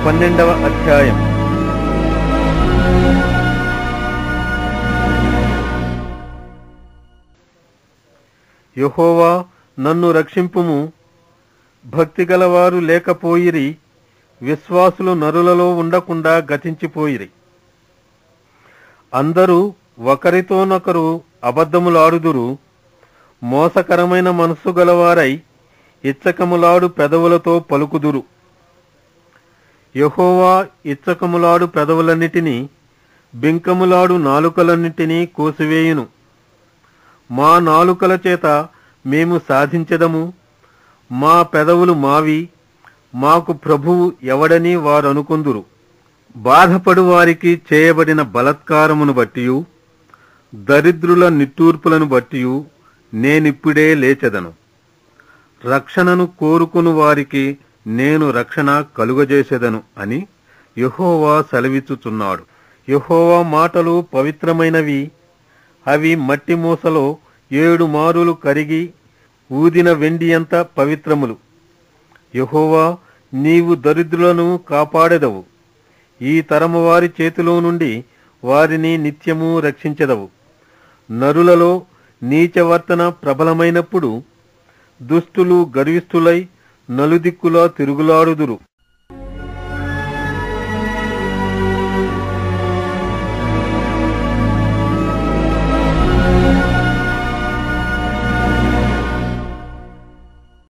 12వ అధ్యాయం. యెహోవా నన్ను రక్షింపుము. భక్తిగలవారు లేకపోయిరి, విశ్వాసులు నరులలో ఉండకుండా గతించిపోయిరి. అందరూ ఒకరితోనొకరు అబద్ధములాడుదురు, మోసకరమైన మనస్సు గలవారై ఇచ్చకములాడు పెదవులతో పలుకుదురు. యెహోవా ఇచ్చకములాడు పెదవులన్నిటినీ, బింకములాడు నాలుకలన్నిటినీ కోసివేయును. మా నాలుకల చేత మేము సాధించెదము, మా పెదవులు మావి, మాకు ప్రభువు ఎవడని వారనుకొందురు. బాధపడు వారికి చేయబడిన బలత్కారమును బట్టియు, దరిద్రుల నిట్టూర్పులను బట్టియు నేనిప్పుడే లేచెదను. రక్షణను కోరుకుని వారికి నేను రక్షణ కలుగజేసెదను అని యెహోవా సెలవిచ్చుచున్నాడు. యెహోవా మాటలు పవిత్రమైనవి, అవి మట్టి మూసలో 7 మారులు కరిగి ఊదిన వెండియంత పవిత్రములు. యెహోవా, నీవు దరిద్రులను కాపాడెదవు, ఈ తరము వారి చేతిలో నుండి వారిని నిత్యము రక్షించెదవు. నరులలో నీచవర్తన ప్రబలమైనప్పుడు దుష్టులు గర్విష్ఠులై నలుదిక్కులా తిరుగులాడుదురు.